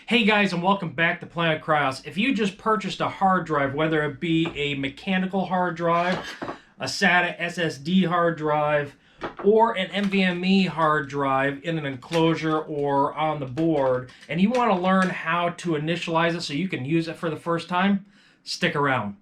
Hey guys, and welcome back to Planet Cryos. If you just purchased a hard drive, whether it be a mechanical hard drive, a SATA SSD hard drive, or an NvMe hard drive in an enclosure or on the board, and you want to learn how to initialize it so you can use it for the first time, stick around.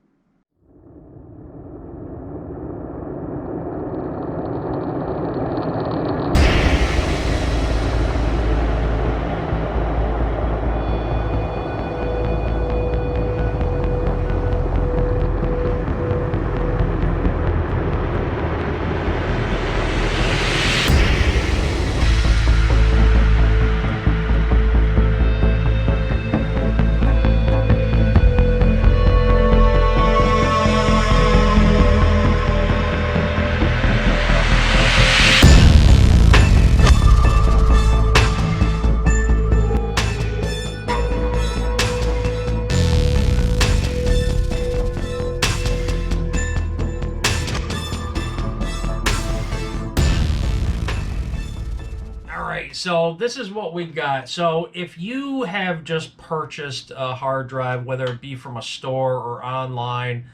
So this is what we got. So if you have just purchased a hard drive, whether it be from a store or online,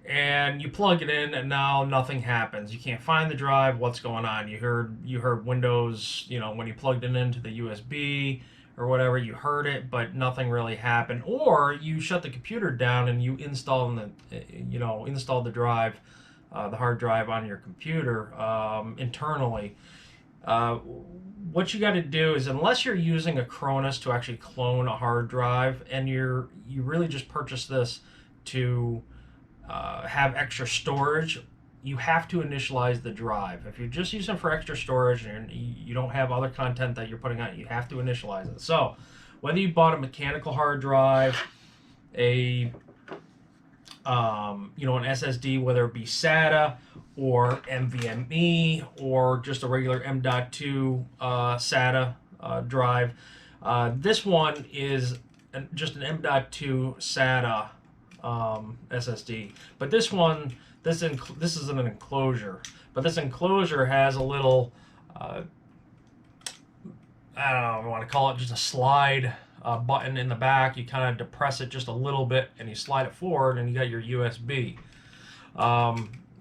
and you plug it in and now nothing happens, you can't find the drive, what's going on? You heard Windows, when you plugged it into the USB or whatever, you heard it, but nothing really happened. Or you shut the computer down and you install the drive, the hard drive on your computer internally. What you got to do is, unless you're using a Cronus to actually clone a hard drive, and you really just purchase this to have extra storage, you have to initialize the drive. If you're just using it for extra storage and you don't have other content that you're putting on, you have to initialize it. So whether you bought a mechanical hard drive, an SSD, whether it be SATA or NvMe or just a regular M.2 SATA drive, this one is just an M.2 SATA SSD. But this is an enclosure. But this enclosure has a little, I don't know, I want to call it just a slide button in the back. You kind of depress it just a little bit and you slide it forward and you got your USB.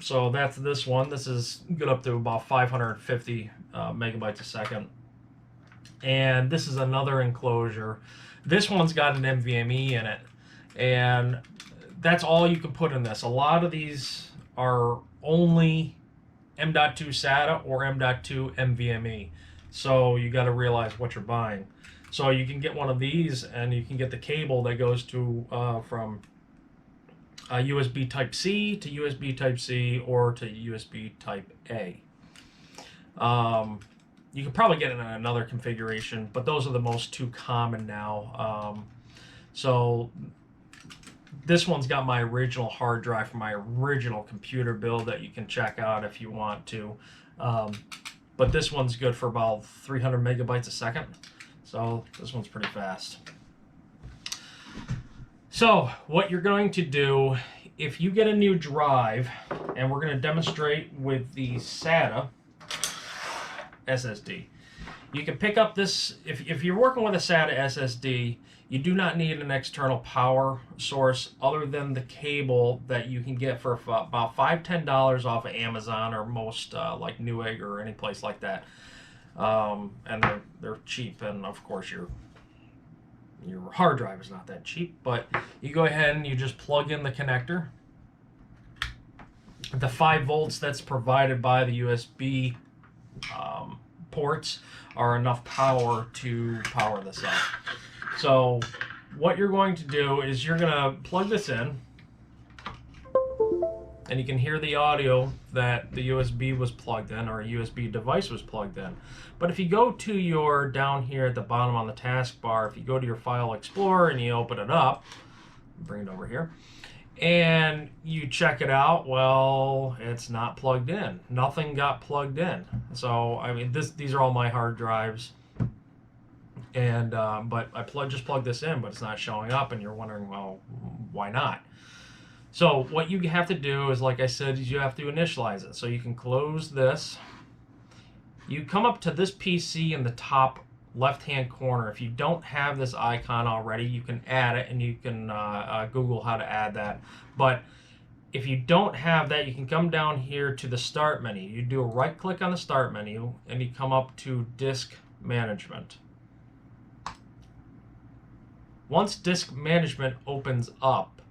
So that's this one. This is good up to about 550 megabytes a second. And this is another enclosure. This one's got an NvMe in it. And that's all you can put in this. A lot of these are only M.2 SATA or M.2 NvMe. So you got to realize what you're buying. So you can get one of these and you can get the cable that goes to from USB Type-C to USB Type-C or to USB Type-A. You can probably get it in another configuration, but those are the most two common now. So this one's got my original hard drive from my original computer build that you can check out if you want to. But this one's good for about 300 megabytes a second. So this one's pretty fast. So what you're going to do, if you get a new drive, and we're going to demonstrate with the SATA SSD, you can pick up this. If you're working with a SATA SSD, you do not need an external power source other than the cable that you can get for about $5-10 off of Amazon or most like Newegg or any place like that. And they're cheap, and of course your hard drive is not that cheap, but you go ahead and you just plug in the connector. The 5 volts that's provided by the USB ports are enough power to power this up. So what you're going to do is you're going to plug this in, and you can hear the audio that the USB was plugged in, or a USB device was plugged in. But if you go to your, down here at the bottom on the taskbar, if you go to your File Explorer and you open it up, bring it over here, and you check it out, well, it's not plugged in. Nothing got plugged in. So, I mean, these are all my hard drives. And but I just plugged this in, but it's not showing up, and you're wondering, well, why not? So what you have to do is, like I said, is you have to initialize it. So you can close this. You come up to this PC in the top left-hand corner. If you don't have this icon already, you can add it, and you can Google how to add that. But if you don't have that, you can come down here to the Start menu. You do a right-click on the Start menu, and you come up to Disk Management. Once Disk Management opens up,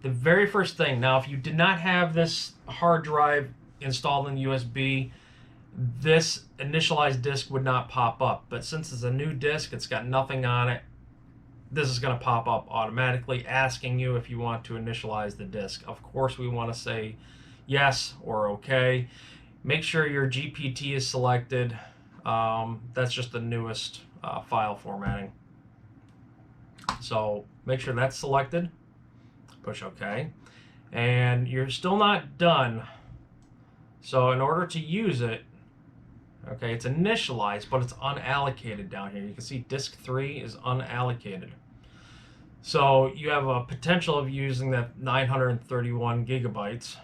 the very first thing, now if you did not have this hard drive installed in USB, this initialized disk would not pop up. But since it's a new disk, it's got nothing on it, this is going to pop up automatically asking you if you want to initialize the disk. Of course, we want to say yes or okay. Make sure your GPT is selected. That's just the newest file formatting. So make sure that's selected. Push OK. And you're still not done. So in order to use it, okay, it's initialized, but it's unallocated down here. You can see disk 3 is unallocated. So you have a potential of using that 931 gigabytes.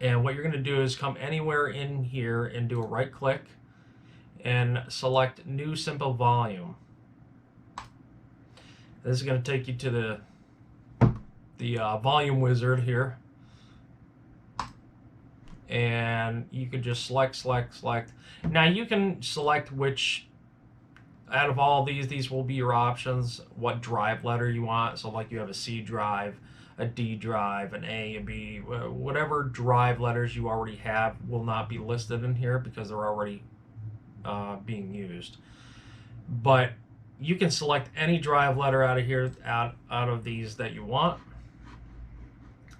And what you're going to do is come anywhere in here and do a right click and select New Simple Volume. This is going to take you to the volume wizard here. And you could just select. Now you can select which out of all these will be your options, what drive letter you want. So like you have a C drive, a D drive, an A, a B, whatever drive letters you already have will not be listed in here because they're already being used. But you can select any drive letter out of here, out of these that you want.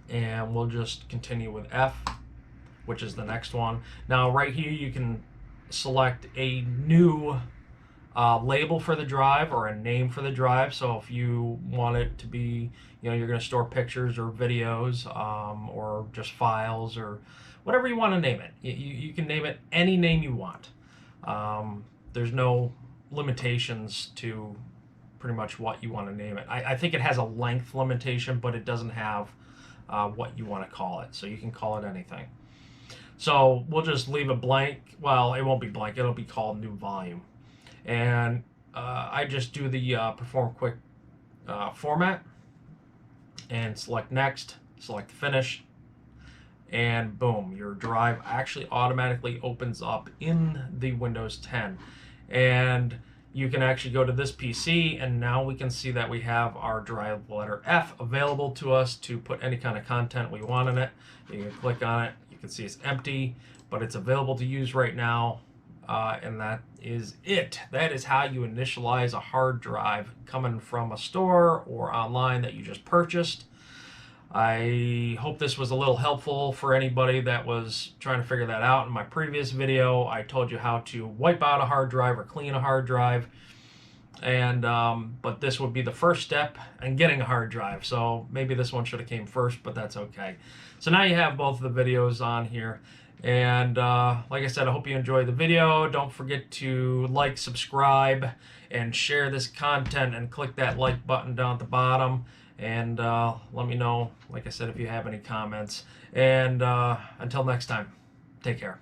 And we'll just continue with F, which is the next one. Now right here you can select a new label for the drive or a name for the drive. So if you want it to be, you're going to store pictures or videos or just files or whatever you want to name it. You can name it any name you want. There's no limitations to pretty much what you want to name it. I think it has a length limitation, but it doesn't have what you want to call it. So you can call it anything. So we'll just leave it blank. Well, it won't be blank. It'll be called New Volume. And I just do the Perform Quick format and select Next, select Finish, and boom, your drive actually automatically opens up in the Windows 10. And you can actually go to this PC, and now we can see that we have our drive letter F available to us to put any kind of content we want in it. You can click on it. You can see it's empty, but it's available to use right now. And that is it. That is how you initialize a hard drive coming from a store or online that you just purchased. I hope this was a little helpful for anybody that was trying to figure that out. In my previous video, I told you how to wipe out a hard drive or clean a hard drive. And but this would be the first step in getting a hard drive. So maybe this one should have came first, but that's okay. So now you have both of the videos on here. And like I said, I hope you enjoyed the video. Don't forget to like, subscribe, and share this content, and click that like button down at the bottom. And let me know, like I said, if you have any comments. And until next time, take care.